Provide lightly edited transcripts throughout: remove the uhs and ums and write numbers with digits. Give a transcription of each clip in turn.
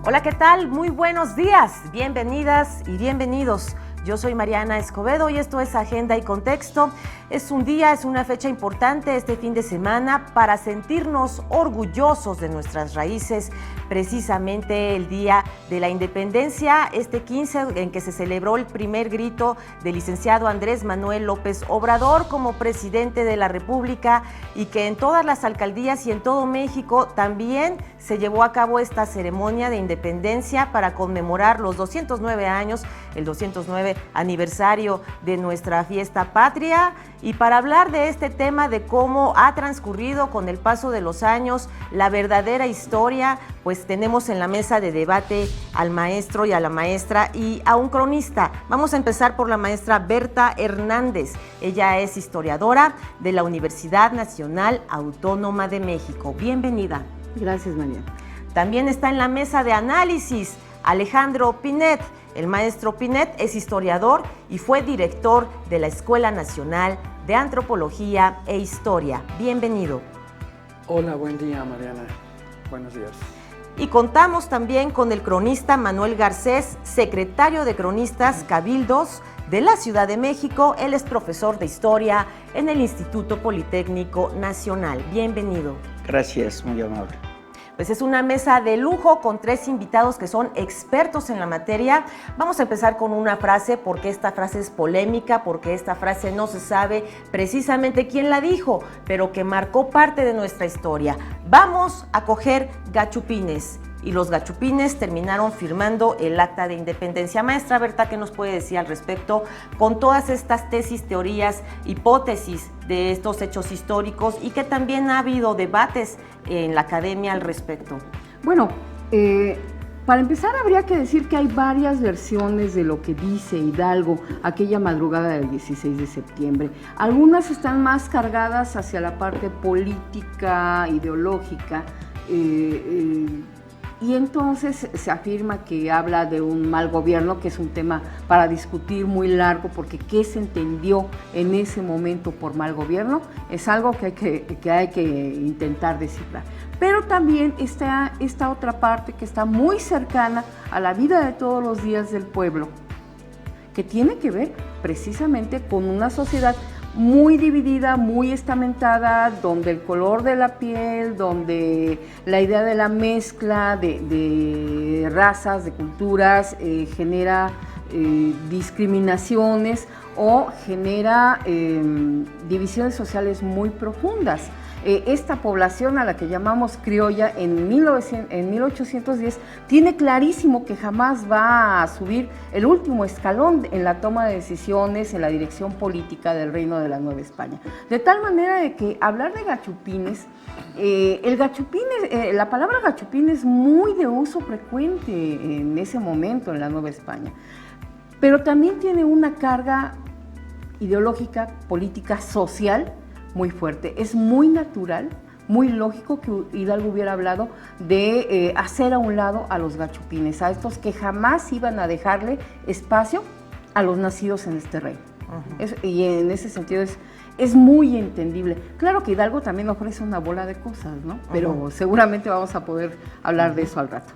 Hola, ¿qué tal? Muy buenos días, bienvenidas y bienvenidos. Yo soy Mariana Escobedo y esto es Agenda y Contexto. Es un día, es una fecha importante este fin de semana para sentirnos orgullosos de nuestras raíces, precisamente el Día de la Independencia, este 15 en que se celebró el primer grito del licenciado Andrés Manuel López Obrador como presidente de la República y que en todas las alcaldías y en todo México también se llevó a cabo esta ceremonia de independencia para conmemorar los 209 años, el 209 aniversario de nuestra fiesta patria. Y para hablar de este tema, de cómo ha transcurrido con el paso de los años la verdadera historia, pues tenemos en la mesa de debate al maestro y a la maestra y a un cronista. Vamos a empezar por la maestra Berta Hernández. Ella es historiadora de la Universidad Nacional Autónoma de México. Bienvenida. Gracias, María. También está en la mesa de análisis Alejandro Pinet. El maestro Pinet es historiador y fue director de la Escuela Nacional de Antropología e Historia. Bienvenido. Hola, buen día, Mariana. Buenos días. Y contamos también con el cronista Manuel Garcés, secretario de Cronistas Cabildos de la Ciudad de México. Él es profesor de Historia en el Instituto Politécnico Nacional. Bienvenido. Gracias, muy amable. Pues es una mesa de lujo con 3 invitados que son expertos en la materia. Vamos a empezar con una frase, porque esta frase es polémica, porque esta frase no se sabe precisamente quién la dijo, pero que marcó parte de nuestra historia. Vamos a coger gachupines. Y los gachupines terminaron firmando el Acta de Independencia. Maestra Berta, ¿qué nos puede decir al respecto con todas estas tesis, teorías, hipótesis de estos hechos históricos y que también ha habido debates en la academia al respecto? Bueno, para empezar habría que decir que hay varias versiones de lo que dice Hidalgo aquella madrugada del 16 de septiembre. Algunas están más cargadas hacia la parte política, ideológica, y entonces se afirma que habla de un mal gobierno, que es un tema para discutir muy largo, porque qué se entendió en ese momento por mal gobierno es algo que hay que intentar descifrar. Pero también está esta otra parte que está muy cercana a la vida de todos los días del pueblo, que tiene que ver precisamente con una sociedad muy dividida, muy estamentada, donde el color de la piel, donde la idea de la mezcla de razas, de culturas, genera discriminaciones o genera divisiones sociales muy profundas. Esta población a la que llamamos criolla en 1810 tiene clarísimo que jamás va a subir el último escalón en la toma de decisiones, en la dirección política del Reino de la Nueva España. De tal manera de que hablar de gachupines, la palabra gachupín es muy de uso frecuente en ese momento en la Nueva España, pero también tiene una carga ideológica, política, social muy fuerte. Es muy natural, muy lógico que Hidalgo hubiera hablado de hacer a un lado a los gachupines, a estos que jamás iban a dejarle espacio a los nacidos en este reino. Y en ese sentido es muy entendible. Claro que Hidalgo también ofrece una bola de cosas, ¿no? Pero seguramente vamos a poder hablar de eso al rato.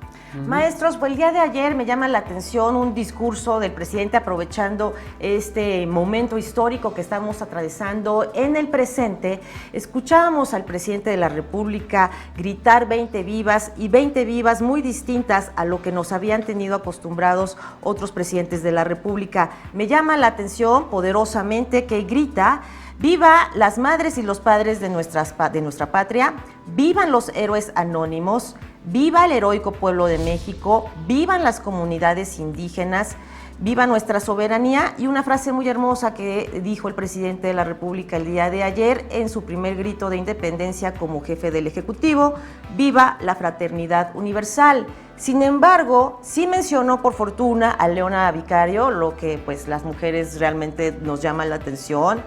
Maestros, pues el día de ayer me llama la atención un discurso del presidente aprovechando este momento histórico que estamos atravesando en el presente. Escuchábamos al presidente de la República gritar 20 vivas y 20 vivas muy distintas a lo que nos habían tenido acostumbrados otros presidentes de la República. Me llama la atención poderosamente que grita: viva las madres y los padres de nuestra patria, vivan los héroes anónimos, viva el heroico pueblo de México, vivan las comunidades indígenas, viva nuestra soberanía. Y una frase muy hermosa que dijo el presidente de la República el día de ayer en su primer grito de independencia como jefe del Ejecutivo: viva la fraternidad universal. Sin embargo, sí mencionó por fortuna a Leona Vicario, lo que pues las mujeres realmente nos llama la atención.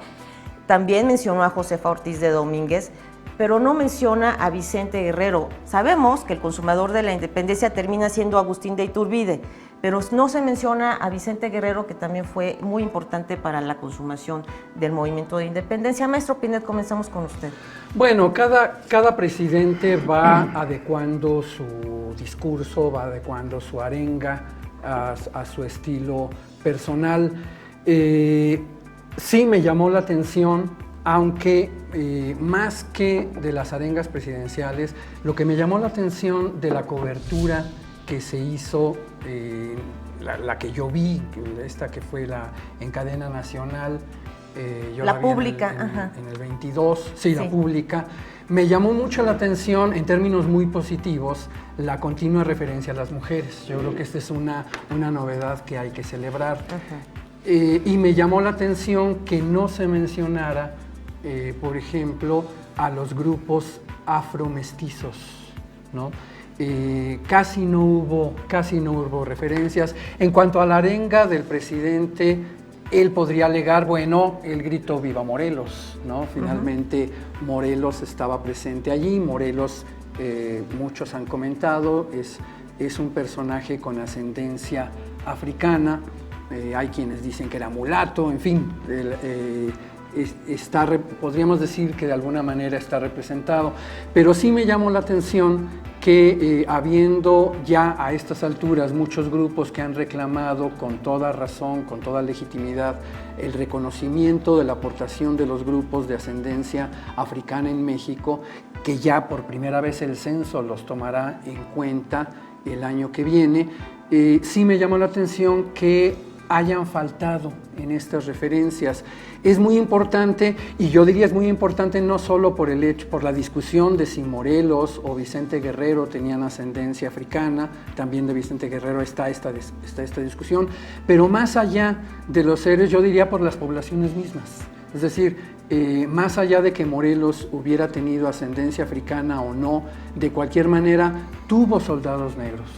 También mencionó a Josefa Ortiz de Domínguez, pero no menciona a Vicente Guerrero. Sabemos que el consumador de la independencia termina siendo Agustín de Iturbide, pero no se menciona a Vicente Guerrero, que también fue muy importante para la consumación del movimiento de independencia. Maestro Pinet, comenzamos con usted. Bueno, cada presidente va adecuando su discurso, va adecuando su arenga a su estilo personal. Sí me llamó la atención, aunque más que de las arengas presidenciales, lo que me llamó la atención de la cobertura que se hizo, la que yo vi, esta que fue en cadena nacional, yo la vi pública, en el 22, sí, la Sí. pública, me llamó mucho la atención en términos muy positivos la continua referencia a las mujeres. Yo creo que esta es una novedad que hay que celebrar. Y me llamó la atención que no se mencionara, por ejemplo, a los grupos afromestizos, ¿no? Casi no hubo referencias. En cuanto a la arenga del presidente, él podría alegar, bueno, él gritó "Viva Morelos", ¿no? Finalmente Morelos estaba presente allí. Morelos, muchos han comentado, es un personaje con ascendencia africana. Hay quienes dicen que era mulato, en fin, podríamos decir que de alguna manera está representado, pero sí me llamó la atención que habiendo ya a estas alturas muchos grupos que han reclamado con toda razón, con toda legitimidad, el reconocimiento de la aportación de los grupos de ascendencia africana en México, que ya por primera vez el censo los tomará en cuenta el año que viene, sí me llamó la atención que hayan faltado en estas referencias. Es muy importante, y yo diría es muy importante no solo por la discusión de si Morelos o Vicente Guerrero tenían ascendencia africana, también de Vicente Guerrero está esta discusión, pero más allá de los seres, yo diría por las poblaciones mismas. Es decir, más allá de que Morelos hubiera tenido ascendencia africana o no, de cualquier manera tuvo soldados negros,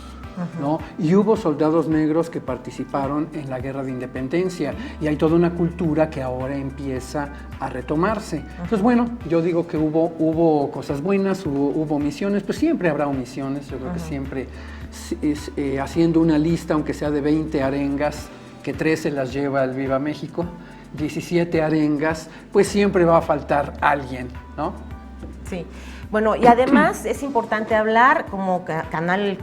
¿no? Y hubo soldados negros que participaron en la Guerra de Independencia, y hay toda una cultura que ahora empieza a retomarse. Entonces, bueno, yo digo que hubo cosas buenas, hubo omisiones, pues siempre habrá omisiones. Yo creo que siempre, haciendo una lista, aunque sea de 20 arengas, que 13 las lleva el Viva México, 17 arengas, pues siempre va a faltar alguien, ¿no? Sí. Bueno, y además es importante hablar como canal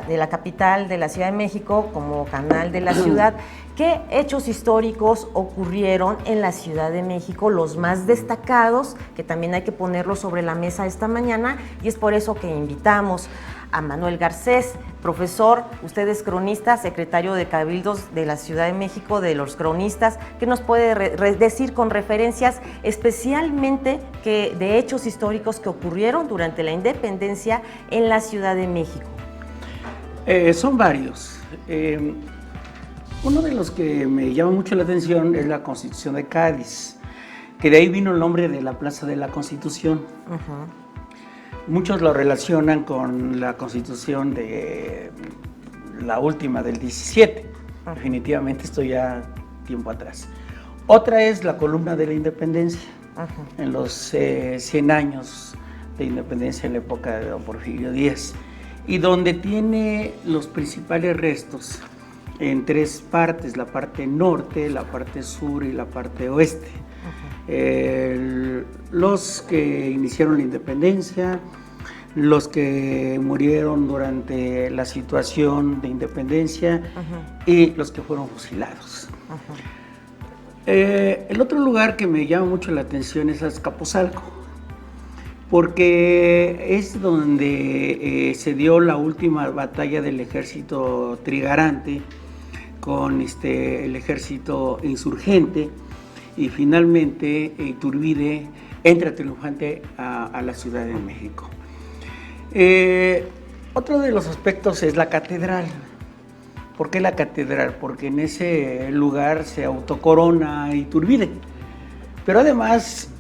de la capital de la Ciudad de México, como canal de la ciudad, qué hechos históricos ocurrieron en la Ciudad de México, los más destacados, que también hay que ponerlos sobre la mesa esta mañana, y es por eso que invitamos a Manuel Garcés, profesor, usted es cronista, secretario de Cabildos de la Ciudad de México, de los cronistas. ¿Qué nos puede decir con referencias especialmente de hechos históricos que ocurrieron durante la independencia en la Ciudad de México? Son varios. Uno de los que me llama mucho la atención es la Constitución de Cádiz, que de ahí vino el nombre de la Plaza de la Constitución. Muchos lo relacionan con la Constitución de la última del 17. Definitivamente esto ya tiempo atrás. Otra es la Columna de la Independencia, en los 100 años de independencia en la época de don Porfirio Díaz, y donde tiene los principales restos en tres partes: la parte norte, la parte sur y la parte oeste. Los que iniciaron la independencia, los que murieron durante la situación de independencia y los que fueron fusilados. El otro lugar que me llama mucho la atención es Azcapotzalco, porque es donde se dio la última batalla del ejército trigarante con el ejército insurgente, y finalmente Iturbide entra triunfante a la Ciudad de México. Otro de los aspectos es la catedral. ¿Por qué la catedral? Porque en ese lugar se autocorona Iturbide, pero además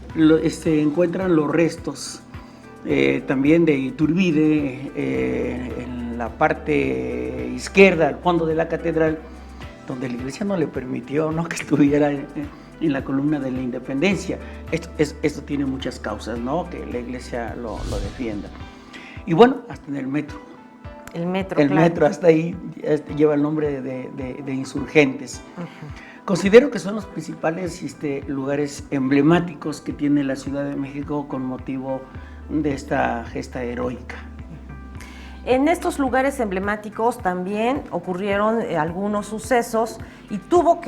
encuentran los restos también de Iturbide en la parte izquierda, al fondo de la catedral, donde la iglesia no le permitió, ¿no?, que estuviera en la columna de la independencia. Esto tiene muchas causas, ¿no?, que la iglesia lo defienda. Y bueno, hasta en el metro. El metro, El claro. metro, hasta ahí lleva el nombre de Insurgentes. Considero que son los principales lugares emblemáticos que tiene la Ciudad de México con motivo de esta gesta heroica. En estos lugares emblemáticos también ocurrieron algunos sucesos y tuvieron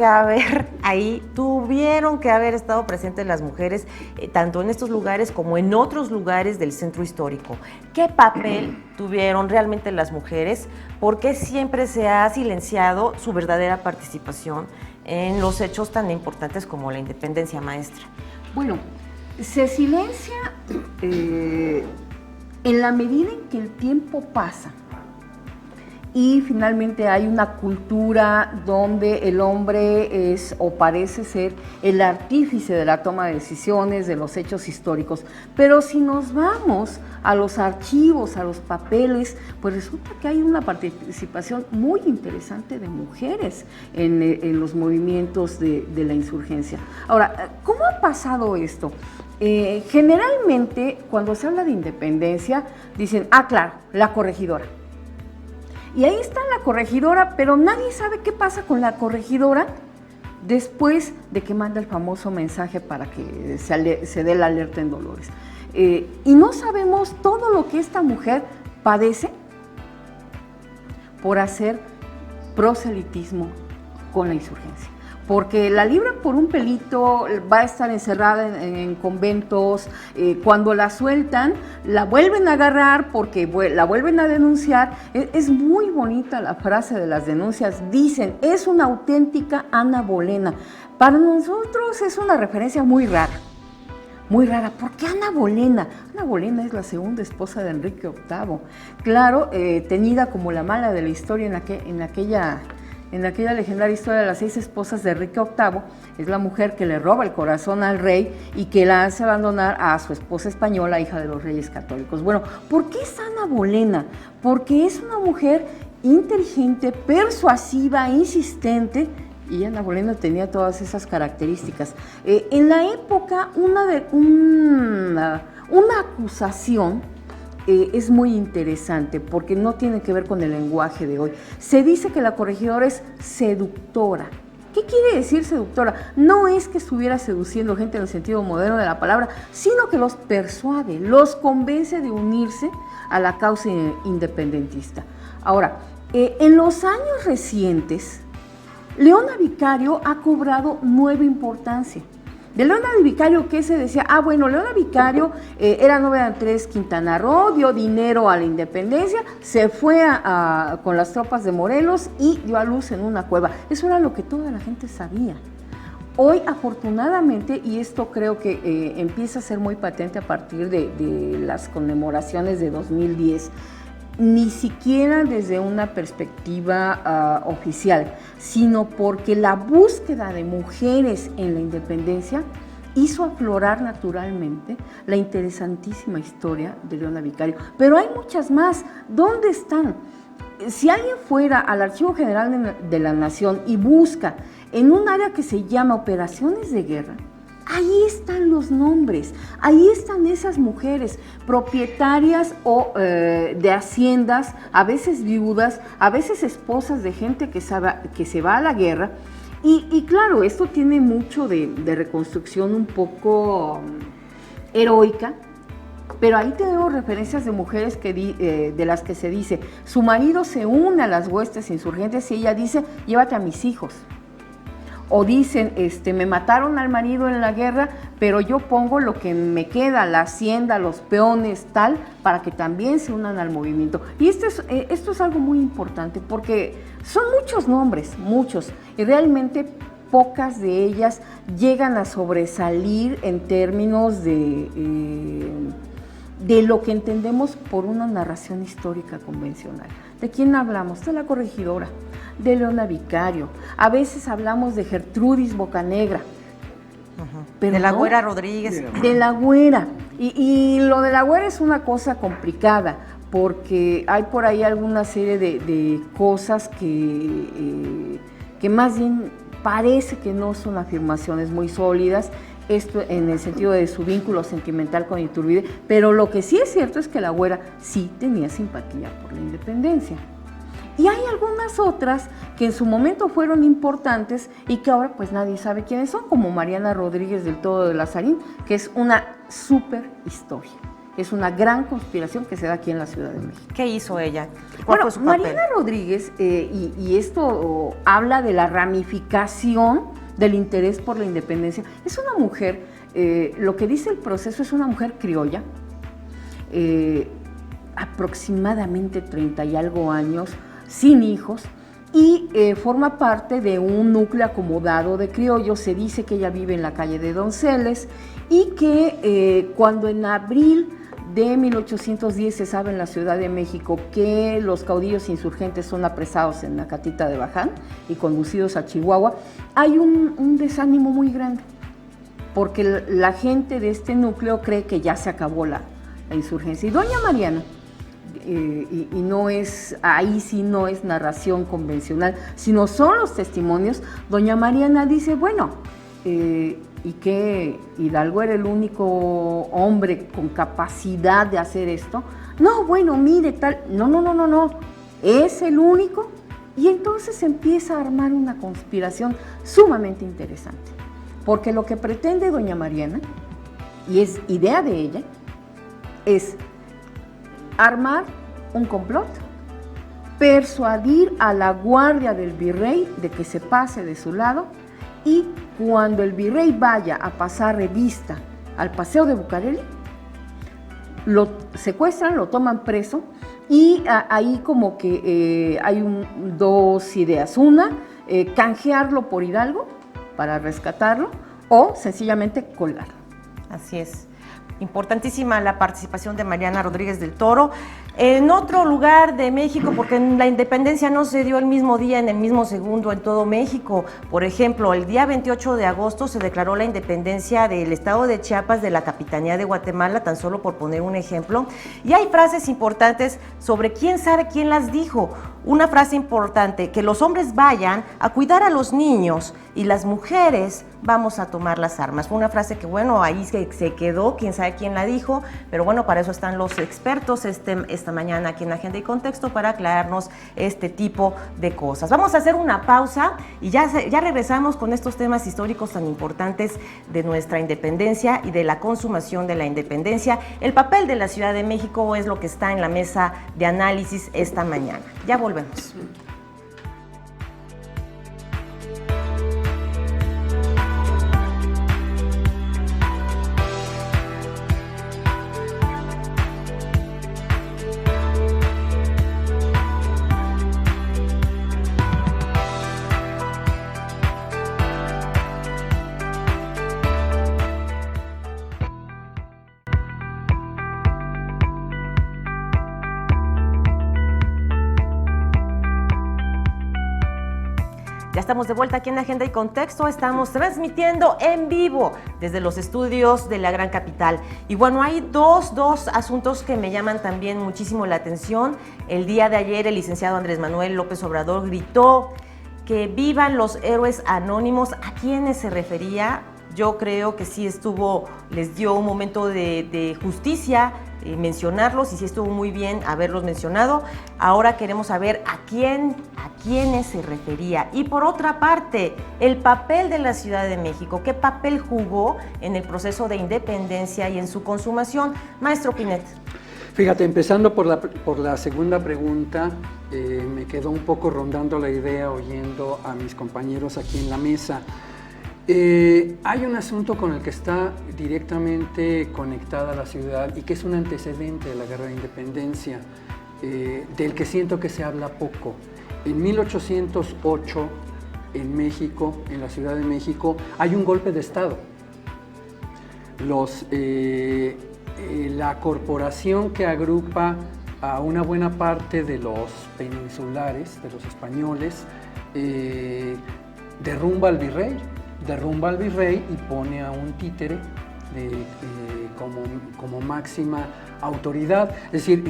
que haber estado presentes las mujeres, tanto en estos lugares como en otros lugares del centro histórico. ¿Qué papel tuvieron realmente las mujeres? ¿Por qué siempre se ha silenciado su verdadera participación en los hechos tan importantes como la independencia, maestra? Bueno, se silencia en la medida en que el tiempo pasa y finalmente hay una cultura donde el hombre es o parece ser el artífice de la toma de decisiones, de los hechos históricos. Pero si nos vamos a los archivos, a los papeles, pues resulta que hay una participación muy interesante de mujeres en los movimientos de la insurgencia. Ahora, ¿cómo ha pasado esto? Generalmente, cuando se habla de independencia, dicen, claro, la corregidora. Y ahí está la corregidora, pero nadie sabe qué pasa con la corregidora después de que manda el famoso mensaje para que se dé la alerta en Dolores. Y no sabemos todo lo que esta mujer padece por hacer proselitismo con la insurgencia. Porque la libran por un pelito, va a estar encerrada en conventos, cuando la sueltan, la vuelven a agarrar porque la vuelven a denunciar. Es muy bonita la frase de las denuncias, dicen, es una auténtica Ana Bolena. Para nosotros es una referencia muy rara. Muy rara, ¿por qué Ana Bolena? Ana Bolena es la segunda esposa de Enrique VIII. Claro, tenida como la mala de la historia en aquella legendaria historia de las 6 esposas de Enrique VIII, es la mujer que le roba el corazón al rey y que la hace abandonar a su esposa española, hija de los reyes católicos. Bueno, ¿por qué es Ana Bolena? Porque es una mujer inteligente, persuasiva, insistente, y Ana Bolena tenía todas esas características. En la época, una acusación es muy interesante porque no tiene que ver con el lenguaje de hoy. Se dice que la corregidora es seductora. ¿Qué quiere decir seductora? No es que estuviera seduciendo gente en el sentido moderno de la palabra, sino que los persuade, los convence de unirse a la causa independentista. Ahora, en los años recientes, Leona Vicario ha cobrado nueva importancia. De Leona Vicario, ¿qué se decía? Leona Vicario era novia de Andrés Quintana Roo, dio dinero a la independencia, se fue con las tropas de Morelos y dio a luz en una cueva. Eso era lo que toda la gente sabía. Hoy, afortunadamente, y esto creo que empieza a ser muy patente a partir de las conmemoraciones de 2010, ni siquiera desde una perspectiva oficial, sino porque la búsqueda de mujeres en la independencia hizo aflorar naturalmente la interesantísima historia de Leona Vicario. Pero hay muchas más. ¿Dónde están? Si alguien fuera al Archivo General de la Nación y busca en un área que se llama Operaciones de Guerra, ahí están los nombres, ahí están esas mujeres propietarias o de haciendas, a veces viudas, a veces esposas de gente que se va a la guerra. Y claro, esto tiene mucho de reconstrucción un poco heroica, pero ahí tenemos referencias de mujeres de las que se dice, su marido se une a las huestes insurgentes y ella dice, llévate a mis hijos. O dicen, me mataron al marido en la guerra, pero yo pongo lo que me queda, la hacienda, los peones, tal, para que también se unan al movimiento. Y esto es algo muy importante, porque son muchos nombres, muchos, y realmente pocas de ellas llegan a sobresalir en términos de lo que entendemos por una narración histórica convencional. ¿De quién hablamos? De la corregidora, de Leona Vicario, a veces hablamos de Gertrudis Bocanegra, pero de la no, Güera Rodríguez. de la Güera, y lo de la Güera es una cosa complicada, porque hay por ahí alguna serie de cosas que más bien parece que no son afirmaciones muy sólidas, esto en el sentido de su vínculo sentimental con Iturbide, pero lo que sí es cierto es que la güera sí tenía simpatía por la independencia. Y hay algunas otras que en su momento fueron importantes y que ahora pues nadie sabe quiénes son, como Mariana Rodríguez del Toro de Lazarín, que es una súper historia. Es una gran conspiración que se da aquí en la Ciudad de México. ¿Qué hizo ella? ¿Cuál fue su papel? Mariana Rodríguez, y esto habla de la ramificación del interés por la independencia, es una mujer, lo que dice el proceso, es una mujer criolla, aproximadamente 30 y algo años, sin hijos, y forma parte de un núcleo acomodado de criollos. Se dice que ella vive en la calle de Donceles y que cuando en abril de 1810 se sabe en la Ciudad de México que los caudillos insurgentes son apresados en la Catita de Baján y conducidos a Chihuahua, hay un desánimo muy grande, porque la gente de este núcleo cree que ya se acabó la insurgencia. Y doña Mariana, y no es, ahí sí no es narración convencional, sino son los testimonios, doña Mariana dice, bueno, y que Hidalgo era el único hombre con capacidad de hacer esto. No, bueno, mire, tal, no, es el único. Y entonces empieza a armar una conspiración sumamente interesante, porque lo que pretende doña Mariana, y es idea de ella, es armar un complot, persuadir a la guardia del virrey de que se pase de su lado, y cuando el virrey vaya a pasar revista al Paseo de Bucareli, lo secuestran, lo toman preso, y ahí como que hay dos ideas. Una, canjearlo por Hidalgo para rescatarlo, o sencillamente colgarlo. Así es. Importantísima la participación de Mariana Rodríguez del Toro. En otro lugar de México, porque la independencia no se dio el mismo día, en el mismo segundo en todo México. Por ejemplo, el día 28 de agosto se declaró la independencia del estado de Chiapas de la Capitanía de Guatemala, tan solo por poner un ejemplo. Y hay frases importantes sobre quién sabe quién las dijo. Una frase importante, que los hombres vayan a cuidar a los niños y las mujeres vamos a tomar las armas. Fue una frase que, bueno, ahí se quedó, quién sabe quién la dijo, pero bueno, para eso están los expertos esta mañana aquí en Agenda y Contexto, para aclararnos este tipo de cosas. Vamos a hacer una pausa y ya regresamos con estos temas históricos tan importantes de nuestra independencia y de la consumación de la independencia. El papel de la Ciudad de México es lo que está en la mesa de análisis esta mañana. Ya volvemos. Ya estamos de vuelta aquí en Agenda y Contexto, estamos transmitiendo en vivo desde los estudios de la gran capital. Y bueno, hay dos asuntos que me llaman también muchísimo la atención. El día de ayer el licenciado Andrés Manuel López Obrador gritó que vivan los héroes anónimos. ¿A quiénes se refería? Yo creo que sí les dio un momento de justicia mencionarlos, y sí estuvo muy bien haberlos mencionado. Ahora queremos saber a quiénes se refería. Y por otra parte, el papel de la Ciudad de México, ¿qué papel jugó en el proceso de independencia y en su consumación? Maestro Pinet. Fíjate, empezando por la segunda pregunta, me quedó un poco rondando la idea oyendo a mis compañeros aquí en la mesa. Hay un asunto con el que está directamente conectada la ciudad y que es un antecedente de la Guerra de Independencia, del que siento que se habla poco. En 1808, en México, en la Ciudad de México, hay un golpe de Estado. La corporación que agrupa a una buena parte de los peninsulares, de los españoles, derrumba al virrey y pone a un títere como máxima autoridad. Es decir,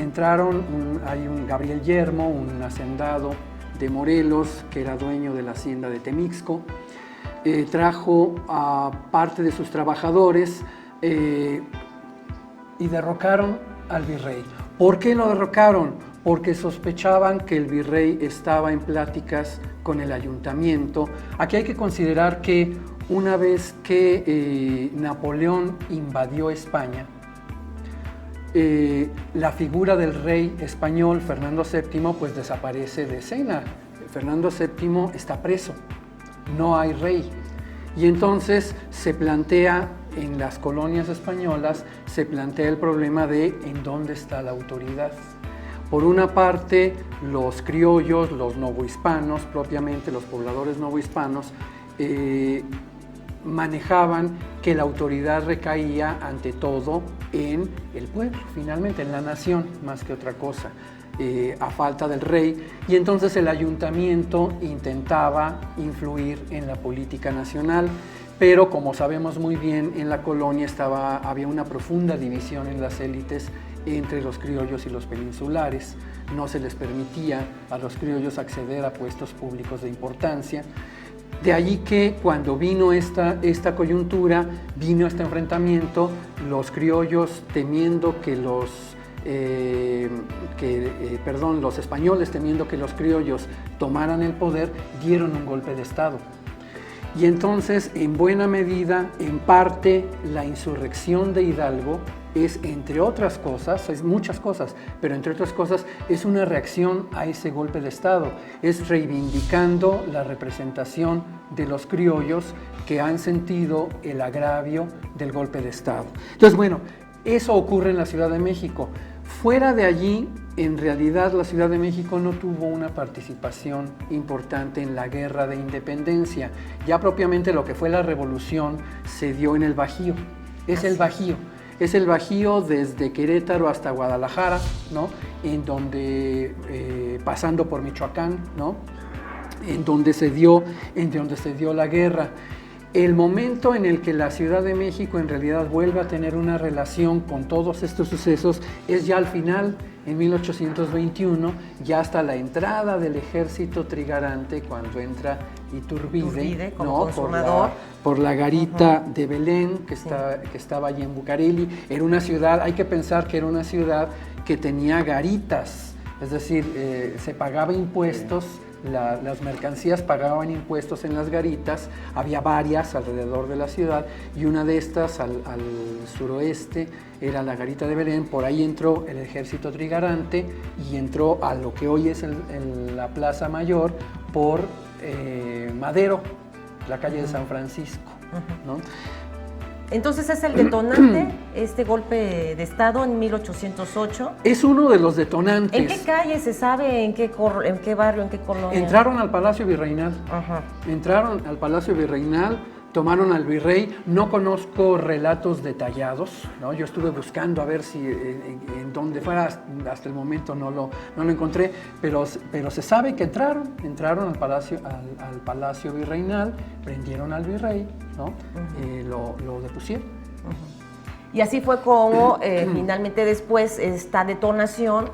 hay un Gabriel Yermo, un hacendado de Morelos, que era dueño de la hacienda de Temixco, trajo a parte de sus trabajadores y derrocaron al virrey. ¿Por qué lo derrocaron? Porque sospechaban que el virrey estaba en pláticas con el ayuntamiento. Aquí hay que considerar que una vez que Napoleón invadió España, la figura del rey español, Fernando VII, pues desaparece de escena. Fernando VII está preso, no hay rey. Y entonces se plantea en las colonias españolas, se plantea el problema de en dónde está la autoridad. Por una parte, los criollos, los novohispanos, propiamente los pobladores novohispanos, manejaban que la autoridad recaía ante todo en el pueblo, finalmente en la nación, más que otra cosa, a falta del rey, y entonces el ayuntamiento intentaba influir en la política nacional, pero como sabemos muy bien, en la colonia había una profunda división en las élites entre los criollos y los peninsulares. No se les permitía a los criollos acceder a puestos públicos de importancia. De allí que cuando vino esta coyuntura, vino este enfrentamiento, los criollos temiendo que los españoles temiendo que los criollos tomaran el poder, dieron un golpe de estado. Y entonces, en buena medida, en parte, la insurrección de Hidalgo es, entre otras cosas, es muchas cosas, pero entre otras cosas es una reacción a ese golpe de estado, es reivindicando la representación de los criollos que han sentido el agravio del golpe de estado. Entonces, bueno, eso ocurre en la Ciudad de México. Fuera de allí, en realidad la Ciudad de México no tuvo una participación importante en la guerra de independencia. Ya propiamente lo que fue la revolución se dio en el Bajío. Es el Bajío desde Querétaro hasta Guadalajara, ¿no? En donde, pasando por Michoacán, ¿no? En donde se dio la guerra. El momento en el que la Ciudad de México en realidad vuelve a tener una relación con todos estos sucesos es ya al final, en 1821, ya hasta la entrada del ejército trigarante, cuando entra Iturbide como ¿no? consumador. por la garita de Belén, que estaba allí en Bucareli. Era una ciudad, hay que pensar que era una ciudad que tenía garitas, es decir, se pagaba impuestos. Las mercancías pagaban impuestos en las garitas, había varias alrededor de la ciudad, y una de estas al suroeste era la garita de Belén. Por ahí entró el ejército trigarante y entró a lo que hoy es la Plaza Mayor por Madero, la calle de San Francisco, ¿no? Entonces es el detonante, este golpe de Estado en 1808. Es uno de los detonantes. ¿En qué calle se sabe, en qué barrio, en qué colonia? Entraron al Palacio Virreinal. Ajá. Entraron al Palacio Virreinal, tomaron al virrey. No conozco relatos detallados, ¿no? Yo estuve buscando a ver si en dónde fuera, hasta el momento no lo encontré, pero se sabe que entraron al Palacio Virreinal, prendieron al virrey, ¿no? Lo depusieron. Y así fue como finalmente después esta detonación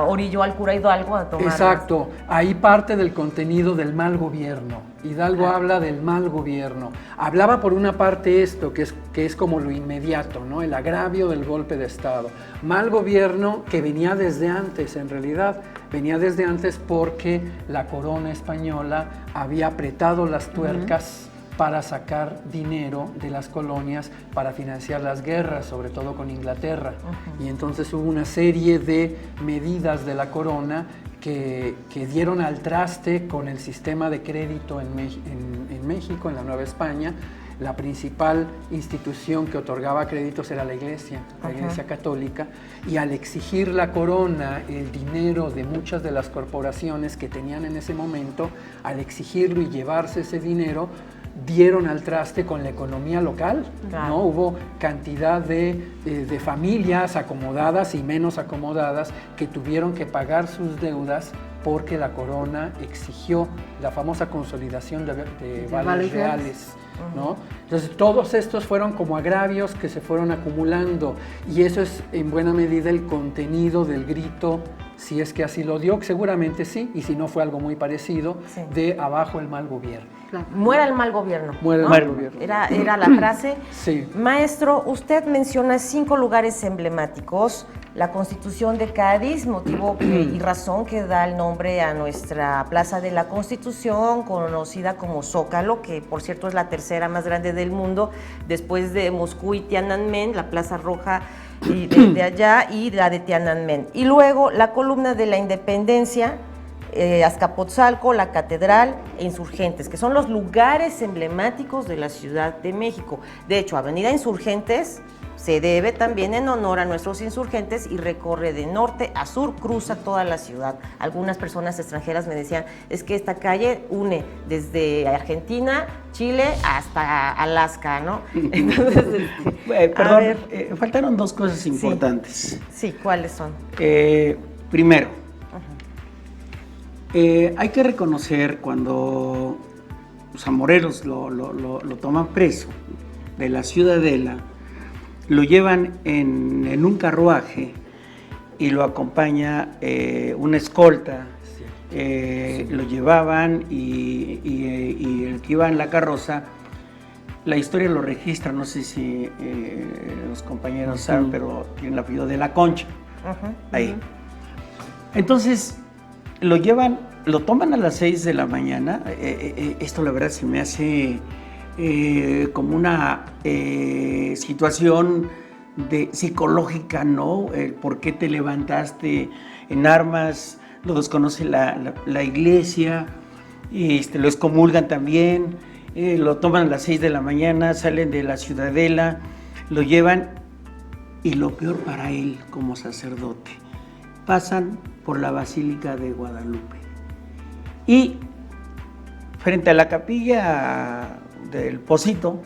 orilló al cura Hidalgo a tomar. Exacto, ahí parte del contenido del mal gobierno. Hidalgo habla del mal gobierno. Hablaba por una parte esto, que es como lo inmediato, ¿no? El agravio del golpe de Estado. Mal gobierno que venía desde antes, en realidad. Venía desde antes porque la corona española había apretado las tuercas para sacar dinero de las colonias para financiar las guerras, sobre todo con Inglaterra. Y entonces hubo una serie de medidas de la corona que dieron al traste con el sistema de crédito en México, en la Nueva España. La principal institución que otorgaba créditos era la Iglesia Católica, y al exigir la corona el dinero de muchas de las corporaciones que tenían en ese momento, al exigirlo y llevarse ese dinero, dieron al traste con la economía local, claro. ¿no? Hubo cantidad de familias acomodadas y menos acomodadas que tuvieron que pagar sus deudas porque la corona exigió la famosa consolidación de vales reales, ¿no? Entonces todos estos fueron como agravios que se fueron acumulando, y eso es en buena medida el contenido del grito, si es que así lo dio, seguramente sí, y si no fue algo muy parecido, sí, de abajo el mal gobierno. Claro. Muera el mal gobierno. Muera el ¿no? mal gobierno. Era la frase. Sí. Maestro, usted menciona 5 lugares emblemáticos. La Constitución de Cádiz, motivo y razón que da el nombre a nuestra Plaza de la Constitución, conocida como Zócalo, que por cierto es la tercera más grande del mundo, después de Moscú y Tiananmen, la Plaza Roja y de allá, y la de Tiananmen. Y luego la Columna de la Independencia, Azcapotzalco, la Catedral e Insurgentes, que son los lugares emblemáticos de la Ciudad de México. De hecho, Avenida Insurgentes se debe también en honor a nuestros insurgentes y recorre de norte a sur, cruza toda la ciudad. Algunas personas extranjeras me decían, es que esta calle une desde Argentina, Chile hasta Alaska, ¿no? Entonces, Perdón, faltaron 2 cosas importantes. Sí, ¿cuáles son? Primero, hay que reconocer cuando a Morelos lo toman preso de la Ciudadela, lo llevan en un carruaje y lo acompaña una escolta, lo llevaban y el que iba en la carroza, la historia lo registra, no sé si los compañeros saben, pero tiene el apellido de la Concha, ahí. Entonces, lo llevan, lo toman a las 6 de la mañana, esto la verdad se me hace como una situación psicológica, ¿no? El por qué te levantaste en armas, lo desconoce la iglesia, lo excomulgan también, lo toman a las 6 de la mañana, salen de la Ciudadela, lo llevan y lo peor para él como sacerdote, pasan por la Basílica de Guadalupe y frente a la capilla del Pocito,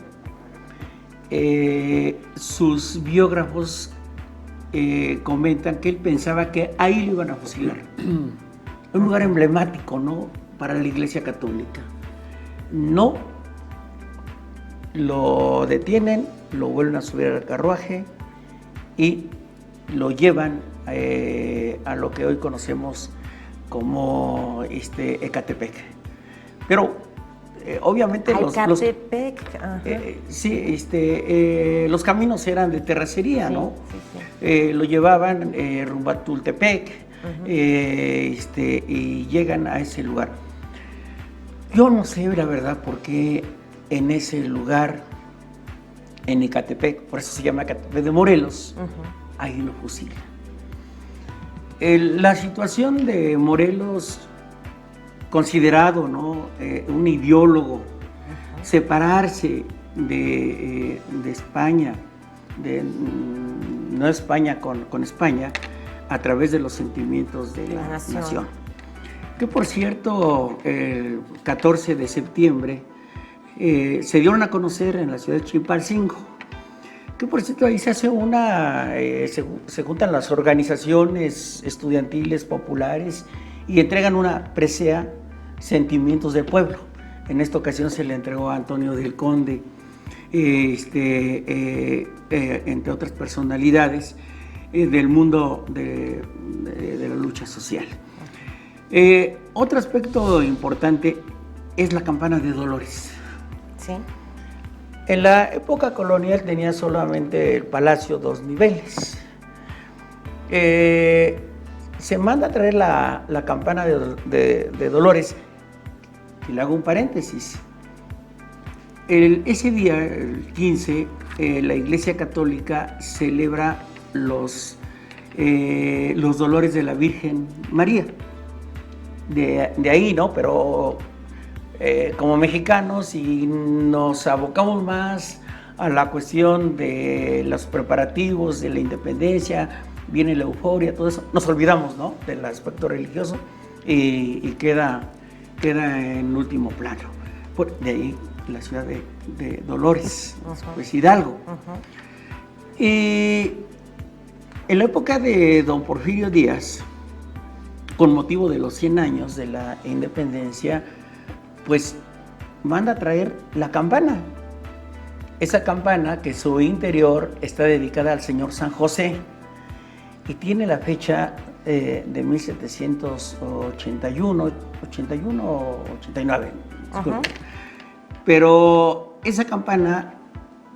sus biógrafos comentan que él pensaba que ahí lo iban a fusilar. Un lugar emblemático, ¿no?, para la Iglesia Católica. No, lo detienen, lo vuelven a subir al carruaje y lo llevan a lo que hoy conocemos como Ecatepec. Pero obviamente los caminos eran de terracería, sí, ¿no? Sí. Lo llevaban rumbo a Tultepec, y llegan a ese lugar. Yo no sé la verdad por qué en ese lugar, en Ecatepec, por eso se llama Ecatepec de Morelos, ahí lo fusilan. La situación de Morelos, considerado, ¿no?, un ideólogo, separarse de España, no España con España, a través de los sentimientos de la nación. Que por cierto, el 14 de septiembre se dieron a conocer en la ciudad de Chilpancingo, que por cierto ahí se hace se juntan las organizaciones estudiantiles populares y entregan una presea, Sentimientos del Pueblo. En esta ocasión se le entregó a Antonio del Conde, entre otras personalidades del mundo de la lucha social. Otro aspecto importante es la campana de Dolores. Sí. En la época colonial tenía solamente el palacio 2 niveles. Se manda a traer la campana de Dolores. Y le hago un paréntesis. Ese día, el 15, la Iglesia Católica celebra los dolores de la Virgen María. De ahí, ¿no? Pero como mexicanos, y nos abocamos más a la cuestión de los preparativos de la independencia, viene la euforia, todo eso, nos olvidamos, ¿no?, del aspecto religioso y queda en último plano. De ahí la ciudad de Dolores, pues Hidalgo. Y en la época de don Porfirio Díaz, con motivo de los 100 años de la independencia, pues manda a traer la campana. Esa campana, que su interior está dedicada al señor San José y tiene la fecha de 1781, 89, disculpe. Pero esa campana,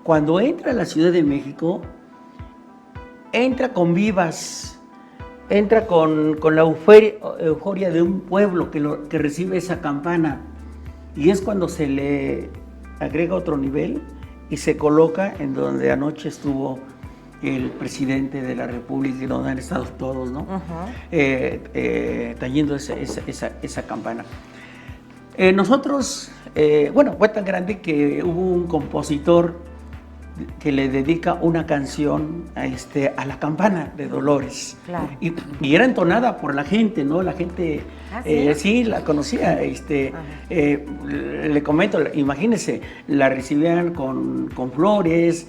cuando entra a la Ciudad de México, entra con vivas, entra con la euforia de un pueblo que recibe esa campana. Y es cuando se le agrega otro nivel y se coloca en donde anoche estuvo el presidente de la República y donde han estado todos, ¿no? Tañendo esa campana. Nosotros, bueno, fue tan grande que hubo un compositor que le dedica una canción a la campana de Dolores. Claro. Y era entonada por la gente, ¿no? La gente sí la conocía. Le comento, imagínense, la recibían con flores,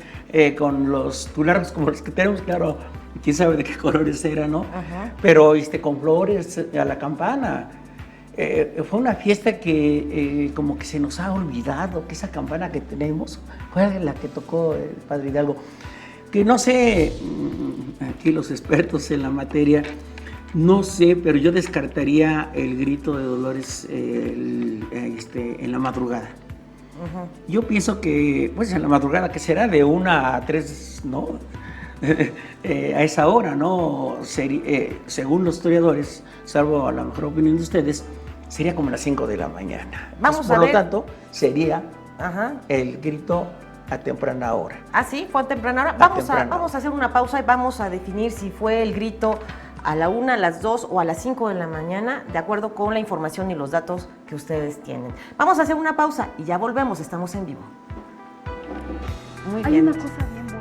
con los tulares como los que tenemos, claro, quién sabe de qué colores eran, ¿no? Pero con flores a la campana. Fue una fiesta que como que se nos ha olvidado, que esa campana que tenemos fue la que tocó el padre Hidalgo. Que no sé, aquí los expertos en la materia, no sé, pero yo descartaría el grito de Dolores en la madrugada. Yo pienso que, pues en la madrugada, que será de 1 a 3, ¿no? A esa hora, ¿no? Según los historiadores, salvo a la mejor opinión de ustedes, sería como las 5 de la mañana. Vamos por a lo ver. tanto, sería el grito a temprana hora. Ah, sí, fue a temprana hora. Vamos a hacer una pausa y vamos a definir si fue el grito a la 1, a las 2 o a las 5 de la mañana, de acuerdo con la información y los datos que ustedes tienen. Vamos a hacer una pausa y ya volvemos, estamos en vivo. Muy Hay bien. una cosa bien bonita.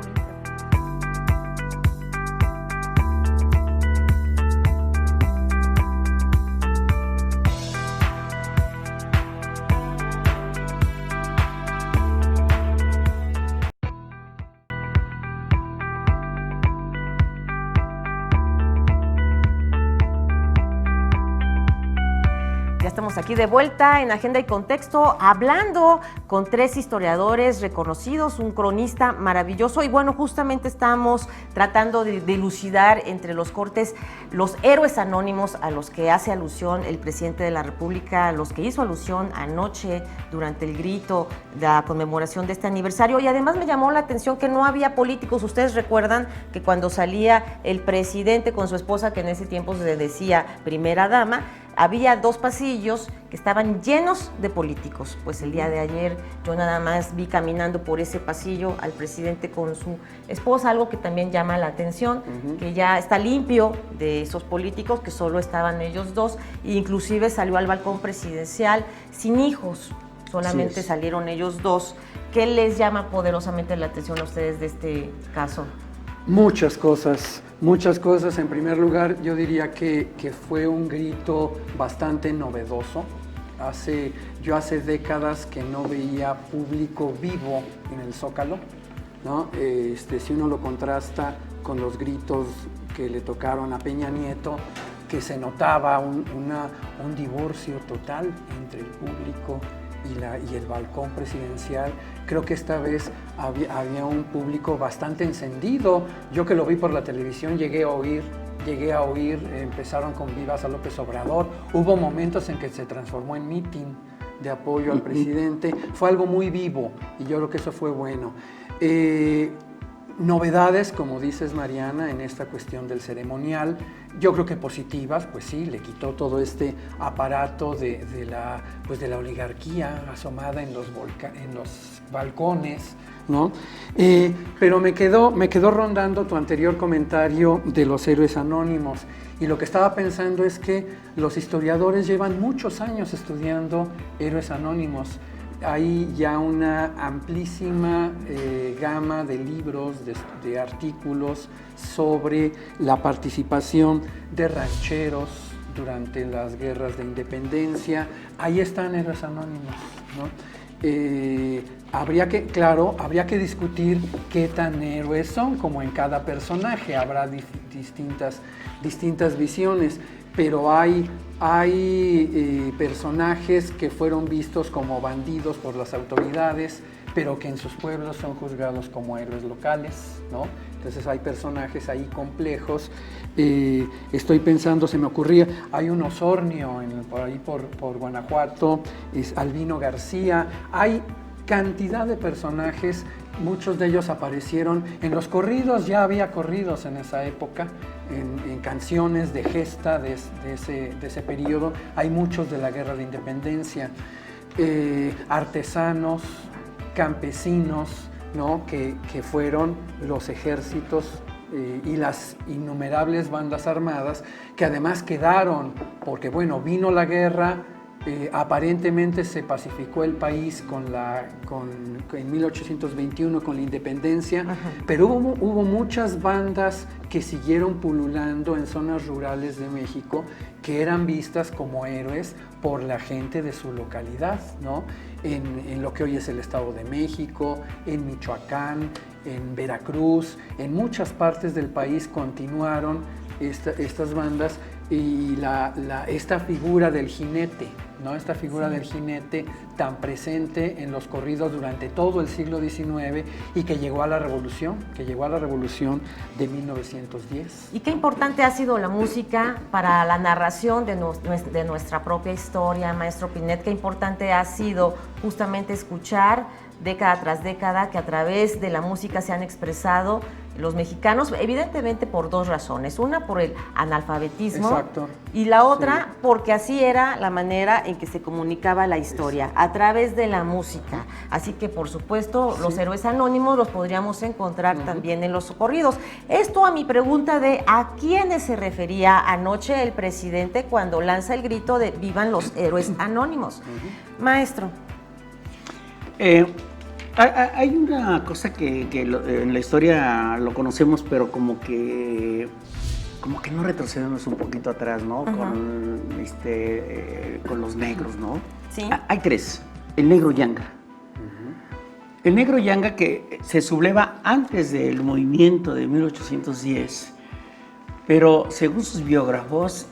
Ya estamos aquí de vuelta en Agenda y Contexto, hablando con 3 historiadores reconocidos, un cronista maravilloso, y bueno, justamente estamos tratando de dilucidar entre los cortes los héroes anónimos a los que hace alusión el presidente de la República, a los que hizo alusión anoche durante el grito de la conmemoración de este aniversario. Y además me llamó la atención que no había políticos. Ustedes recuerdan que cuando salía el presidente con su esposa, que en ese tiempo se decía primera dama, había 2 pasillos que estaban llenos de políticos. Pues el día de ayer yo nada más vi caminando por ese pasillo al presidente con su esposa, algo que también llama la atención, que ya está limpio de esos políticos, que solo estaban ellos 2, e inclusive salió al balcón presidencial sin hijos, solamente salieron ellos 2. ¿Qué les llama poderosamente la atención a ustedes de este caso? Muchas cosas. En primer lugar, yo diría que fue un grito bastante novedoso. Yo hace décadas que no veía público vivo en el Zócalo, ¿no? Si uno lo contrasta con los gritos que le tocaron a Peña Nieto, que se notaba un divorcio total entre el público y el balcón presidencial. Creo que esta vez había un público bastante encendido. Yo que lo vi por la televisión llegué a oír, empezaron con vivas a López Obrador. Hubo momentos en que se transformó en mitin de apoyo al presidente. Fue algo muy vivo y yo creo que eso fue bueno. Novedades, como dices, Mariana, en esta cuestión del ceremonial, yo creo que positivas, pues sí, le quitó todo este aparato de la oligarquía asomada en los balcones, ¿no? Pero me quedó rondando tu anterior comentario de los héroes anónimos, y lo que estaba pensando es que los historiadores llevan muchos años estudiando héroes anónimos. Hay ya una amplísima gama de libros, de artículos sobre la participación de rancheros durante las guerras de independencia. Ahí están héroes anónimos, ¿no? Habría que discutir qué tan héroes son, como en cada personaje habrá distintas visiones, pero hay personajes que fueron vistos como bandidos por las autoridades, pero que en sus pueblos son juzgados como héroes locales, ¿no? Entonces hay personajes ahí complejos. Estoy pensando, se me ocurría, hay un Osornio por ahí por Guanajuato, es Albino García. Hay cantidad de personajes. Muchos de ellos aparecieron en los corridos, ya había corridos en esa época, en canciones de gesta de ese periodo. Hay muchos de la Guerra de Independencia, artesanos, campesinos, ¿no? que fueron los ejércitos y las innumerables bandas armadas que además quedaron, porque bueno, vino la guerra. Aparentemente se pacificó el país en 1821 con la independencia, pero hubo muchas bandas que siguieron pululando en zonas rurales de México que eran vistas como héroes por la gente de su localidad, ¿no? En lo que hoy es el Estado de México, en Michoacán, en Veracruz, en muchas partes del país continuaron estas bandas y esta figura del jinete, ¿no? Esta figura del jinete tan presente en los corridos durante todo el siglo XIX y que llegó a la revolución, de 1910. Y qué importante ha sido la música para la narración de nuestra propia historia, maestro Pinet, qué importante ha sido justamente escuchar década tras década que a través de la música se han expresado los mexicanos, evidentemente por dos razones. Una, por el analfabetismo. Exacto. Y la otra, porque así era la manera en que se comunicaba la historia, a través de la música. Así que, por supuesto, los héroes anónimos los podríamos encontrar también en los corridos. Esto a mi pregunta de ¿a quiénes se refería anoche el presidente cuando lanza el grito de ¡vivan los héroes anónimos! Maestro. Hay una cosa que en la historia lo conocemos, pero como que no retrocedemos un poquito atrás, ¿no? Con los negros, ¿no? Sí. Hay tres. El negro yanga. El negro yanga que se subleva antes del movimiento de 1810, pero según sus biógrafos,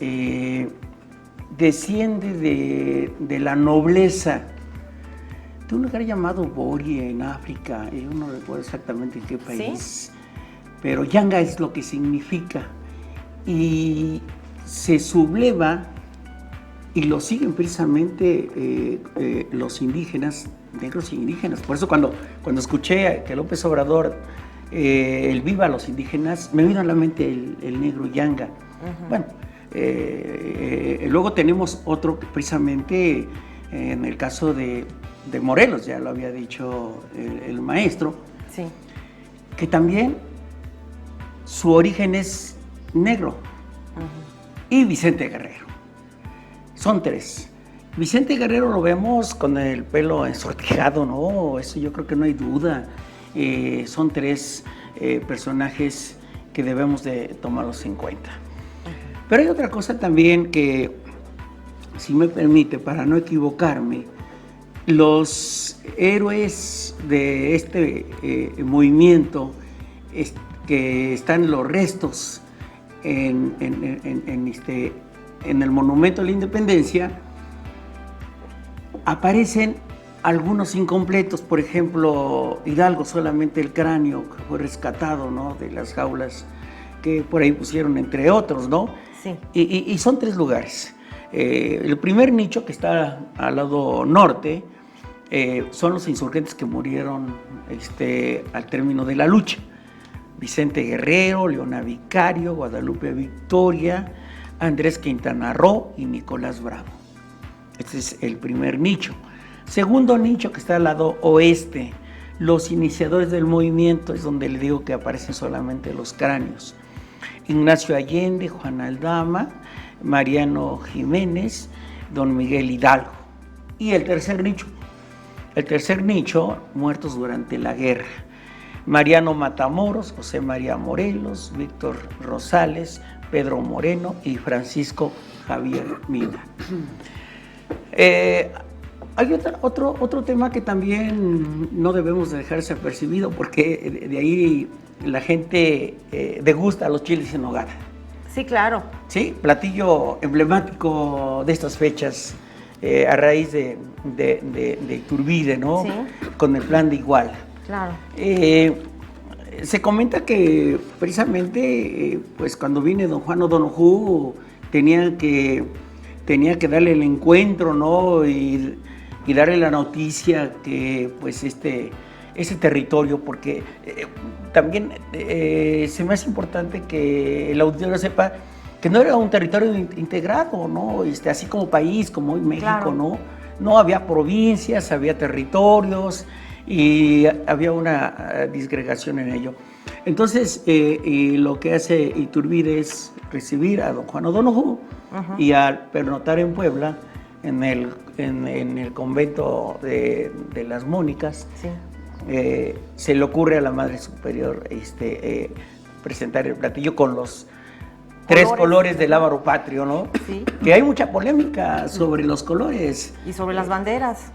desciende de la nobleza de un lugar llamado Bori en África, yo no recuerdo exactamente en qué país, ¿sí? Pero yanga es lo que significa, y se subleva y lo siguen precisamente los indígenas, negros e indígenas. Por eso cuando escuché que López Obrador, el viva a los indígenas, me vino a la mente el negro yanga. Bueno, luego tenemos otro precisamente en el caso de Morelos, ya lo había dicho el maestro, sí, que también su origen es negro, y Vicente Guerrero. Son tres. Vicente Guerrero lo vemos con el pelo ensortijado, ¿no? Eso yo creo que no hay duda. Son tres personajes que debemos de tomarlos en cuenta. Pero hay otra cosa también que, si me permite, para no equivocarme, los héroes de este movimiento que están los restos en el Monumento a la Independencia, aparecen algunos incompletos. Por ejemplo, Hidalgo, solamente el cráneo que fue rescatado, ¿no?, de las jaulas que por ahí pusieron, entre otros, ¿no? Sí. Y son tres lugares. El primer nicho, que está al lado norte, son los insurgentes que murieron al término de la lucha. Vicente Guerrero, Leona Vicario, Guadalupe Victoria, Andrés Quintana Roo y Nicolás Bravo. Este es el primer nicho. Segundo nicho, que está al lado oeste, los iniciadores del movimiento, es donde le digo que aparecen solamente los cráneos. Ignacio Allende, Juan Aldama, Mariano Jiménez, don Miguel Hidalgo. Y el tercer nicho, muertos durante la guerra. Mariano Matamoros, José María Morelos, Víctor Rosales, Pedro Moreno y Francisco Javier Mina. Hay otro tema que también no debemos de dejarse apercibido, porque de ahí la gente degusta los chiles en nogada. Sí, claro. Sí, platillo emblemático de estas fechas, a raíz de Iturbide, ¿no? Sí. Con el Plan de Iguala. Claro. Se comenta que precisamente pues cuando viene don Juan O'Donoghue tenía que darle el encuentro, ¿no? Y y darle la noticia que pues ese territorio, porque también se me hace importante que el auditorio sepa que no era un territorio integrado, ¿no? Así como país, como hoy México, claro. No había provincias, había territorios y había una disgregación en ello. Entonces, y lo que hace Iturbide es recibir a don Juan O'Donoghue y al pernotar en Puebla, en el convento de las Mónicas. Sí. Se le ocurre a la Madre Superior presentar el platillo con los tres colores del lábaro patrio, ¿no? Sí. Que hay mucha polémica sobre los colores. Y sobre las banderas.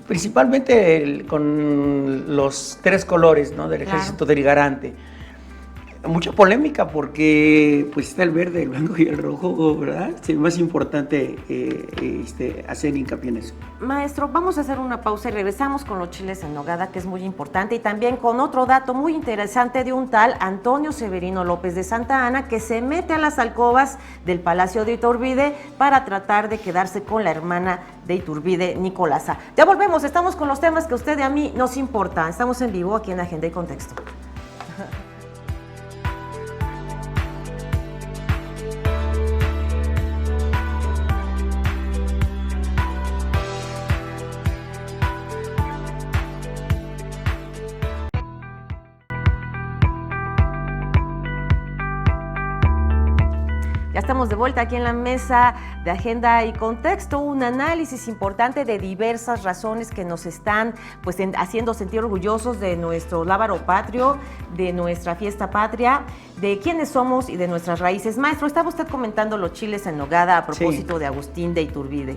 Principalmente con los tres colores, ¿no? Del ejército trigarante. Mucha polémica porque pues está el verde, el blanco y el rojo, ¿verdad? Es más importante hacer hincapié en eso. Maestro, vamos a hacer una pausa y regresamos con los chiles en nogada, que es muy importante, y también con otro dato muy interesante de un tal Antonio Severino López de Santa Anna, que se mete a las alcobas del Palacio de Iturbide para tratar de quedarse con la hermana de Iturbide, Nicolasa. Ya volvemos, estamos con los temas que a usted y a mí nos importan. Estamos en vivo aquí en Agenda y Contexto. Estamos de vuelta aquí en la mesa de Agenda y Contexto, un análisis importante de diversas razones que nos están pues haciendo sentir orgullosos de nuestro lábaro patrio, de nuestra fiesta patria, de quiénes somos y de nuestras raíces. Maestro, estaba usted comentando los chiles en nogada a propósito de Agustín de Iturbide.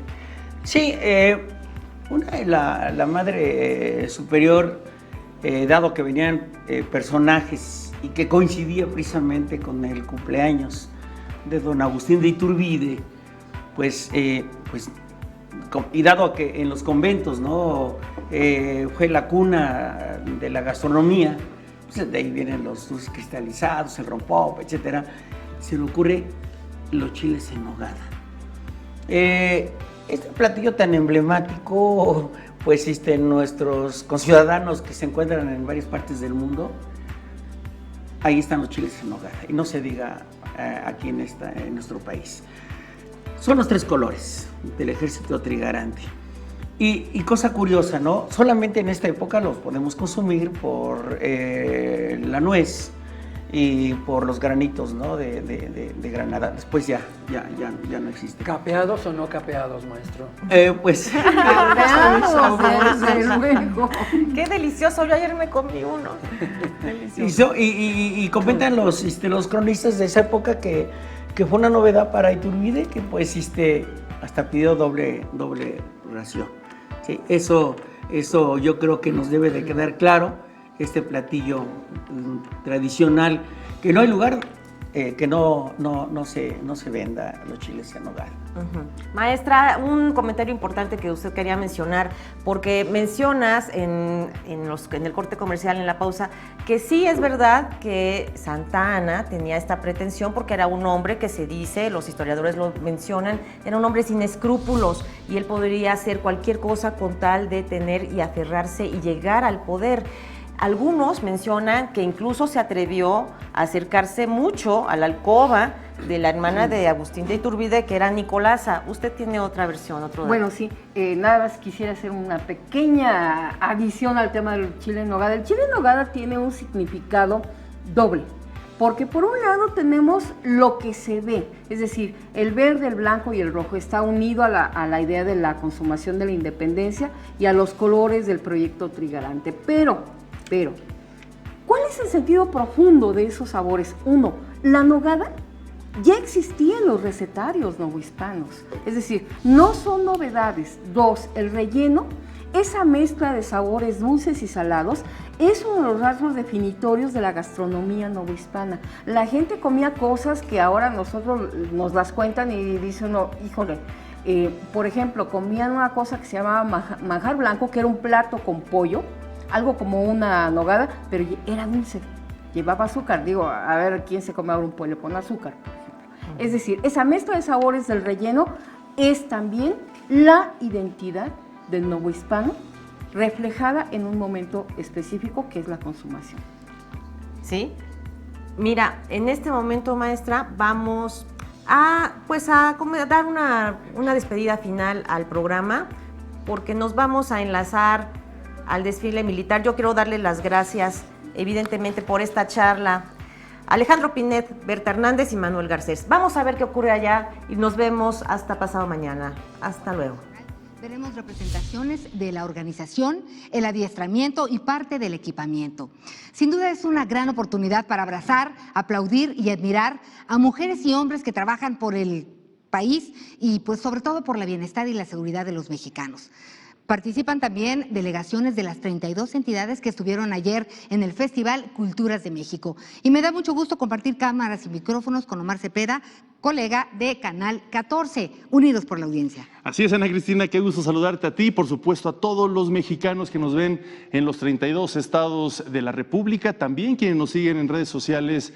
Sí, la Madre Superior, dado que venían personajes y que coincidía precisamente con el cumpleaños de don Agustín de Iturbide, y dado que en los conventos, ¿no? Fue la cuna de la gastronomía, pues de ahí vienen los dulces cristalizados, el rompop, etcétera, se le ocurre los chiles en nogada. Este platillo tan emblemático, pues nuestros conciudadanos que se encuentran en varias partes del mundo, ahí están los chiles en nogada, y no se diga aquí en nuestro país. Son los tres colores del ejército trigarante. Y cosa curiosa, ¿no? Solamente en esta época los podemos consumir por la nuez y por los granitos, ¿no? de Granada. Después ya no existe. ¿Capeados o no capeados, maestro? Qué delicioso, yo ayer me comí uno. Delicioso. Y comentan los cronistas de esa época que fue una novedad para Iturbide, que pues hasta pidió doble ración. Sí, eso yo creo que nos debe de quedar claro. Este platillo tradicional, que no hay lugar que no se venda los chiles en nogada. Maestra, un comentario importante que usted quería mencionar, porque mencionas en el corte comercial, en la pausa, que sí es verdad que Santa Anna tenía esta pretensión porque era un hombre que se dice, los historiadores lo mencionan, era un hombre sin escrúpulos y él podría hacer cualquier cosa con tal de tener y aferrarse y llegar al poder. Algunos mencionan que incluso se atrevió a acercarse mucho a la alcoba de la hermana de Agustín de Iturbide, que era Nicolasa. ¿Usted tiene otra versión, otro dato? Bueno, sí, nada más quisiera hacer una pequeña adición al tema del chile en nogada. El chile en nogada tiene un significado doble, porque por un lado tenemos lo que se ve, es decir, el verde, el blanco y el rojo está unido a la idea de la consumación de la independencia y a los colores del proyecto trigarante. Pero, ¿cuál es el sentido profundo de esos sabores? Uno, la nogada ya existía en los recetarios novohispanos, es decir, no son novedades. Dos, el relleno, esa mezcla de sabores dulces y salados, es uno de los rasgos definitorios de la gastronomía novohispana. La gente comía cosas que ahora nosotros nos las cuentan y dice uno, híjole, por ejemplo, comían una cosa que se llamaba manjar blanco, que era un plato con pollo, algo como una nogada, pero era dulce, llevaba azúcar. Digo, a ver, ¿quién se come ahora un pollo? Le pone azúcar, por ejemplo. Es decir, esa mezcla de sabores del relleno es también la identidad del novohispano reflejada en un momento específico que es la consumación. ¿Sí? Mira, en este momento, maestra, vamos a dar una despedida final al programa, porque nos vamos a enlazar al desfile militar. Yo quiero darle las gracias, evidentemente, por esta charla. Alejandro Pinet, Berta Hernández y Manuel Garcés. Vamos a ver qué ocurre allá y nos vemos hasta pasado mañana. Hasta luego. Veremos representaciones de la organización, el adiestramiento y parte del equipamiento. Sin duda es una gran oportunidad para abrazar, aplaudir y admirar a mujeres y hombres que trabajan por el país y pues sobre todo por la bienestar y la seguridad de los mexicanos. Participan también delegaciones de las 32 entidades que estuvieron ayer en el Festival Culturas de México. Y me da mucho gusto compartir cámaras y micrófonos con Omar Cepeda, colega de Canal 14, Unidos por la Audiencia. Así es, Ana Cristina, qué gusto saludarte a ti, por supuesto a todos los mexicanos que nos ven en los 32 estados de la República, también quienes nos siguen en redes sociales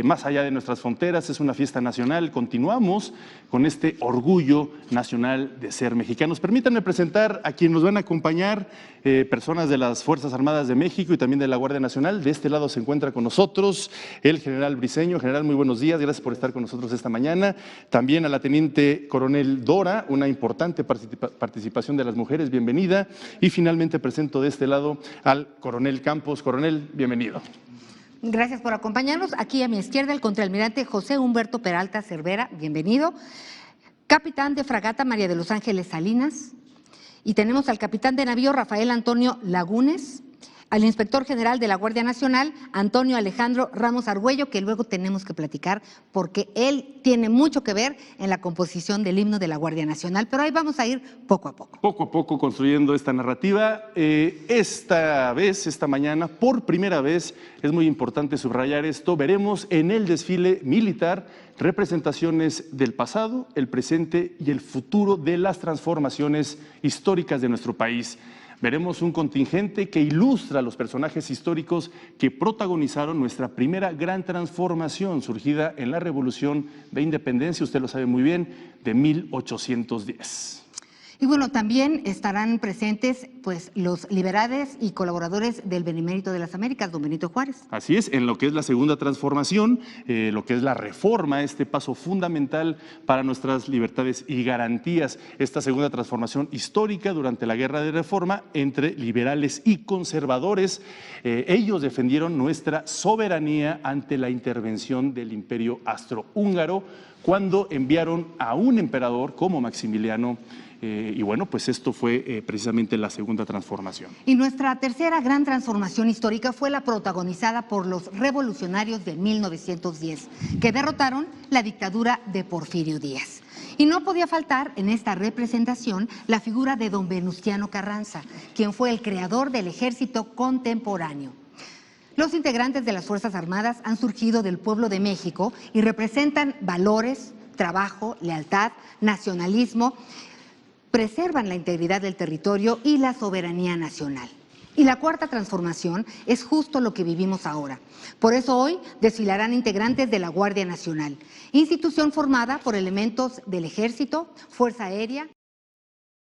más allá de nuestras fronteras. Es una fiesta nacional, continuamos con este orgullo nacional de ser mexicanos. Permítanme presentar a quienes nos van a acompañar, personas de las Fuerzas Armadas de México y también de la Guardia Nacional. De este lado se encuentra con nosotros el general Briceño. General, muy buenos días, gracias por estar con nosotros esta mañana. También a la teniente coronel Dora, una importante participación de las mujeres, bienvenida. Y finalmente presento de este lado al coronel Campos. Coronel, bienvenido. Gracias por acompañarnos. Aquí a mi izquierda el contraalmirante José Humberto Peralta Cervera, bienvenido. Capitán de fragata María de los Ángeles Salinas. Y tenemos al capitán de navío Rafael Antonio Lagunes, al inspector general de la Guardia Nacional, Antonio Alejandro Ramos Argüello, que luego tenemos que platicar porque él tiene mucho que ver en la composición del himno de la Guardia Nacional, pero ahí vamos a ir poco a poco. Poco a poco construyendo esta narrativa. Esta mañana, por primera vez, es muy importante subrayar esto, veremos en el desfile militar representaciones del pasado, el presente y el futuro de las transformaciones históricas de nuestro país. Veremos un contingente que ilustra los personajes históricos que protagonizaron nuestra primera gran transformación surgida en la Revolución de Independencia, usted lo sabe muy bien, de 1810. Y bueno, también estarán presentes pues los liberales y colaboradores del Benemérito de las Américas, don Benito Juárez. Así es, en lo que es la segunda transformación, lo que es la reforma, este paso fundamental para nuestras libertades y garantías, esta segunda transformación histórica durante la Guerra de Reforma entre liberales y conservadores. Ellos defendieron nuestra soberanía ante la intervención del Imperio Austrohúngaro cuando enviaron a un emperador como Maximiliano. Y bueno, pues esto fue precisamente la segunda transformación. Y nuestra tercera gran transformación histórica fue la protagonizada por los revolucionarios de 1910, que derrotaron la dictadura de Porfirio Díaz. Y no podía faltar en esta representación la figura de don Venustiano Carranza, quien fue el creador del ejército contemporáneo. Los integrantes de las Fuerzas Armadas han surgido del pueblo de México y representan valores, trabajo, lealtad, nacionalismo, preservan la integridad del territorio y la soberanía nacional. Y la cuarta transformación es justo lo que vivimos ahora. Por eso hoy desfilarán integrantes de la Guardia Nacional, institución formada por elementos del Ejército, Fuerza Aérea,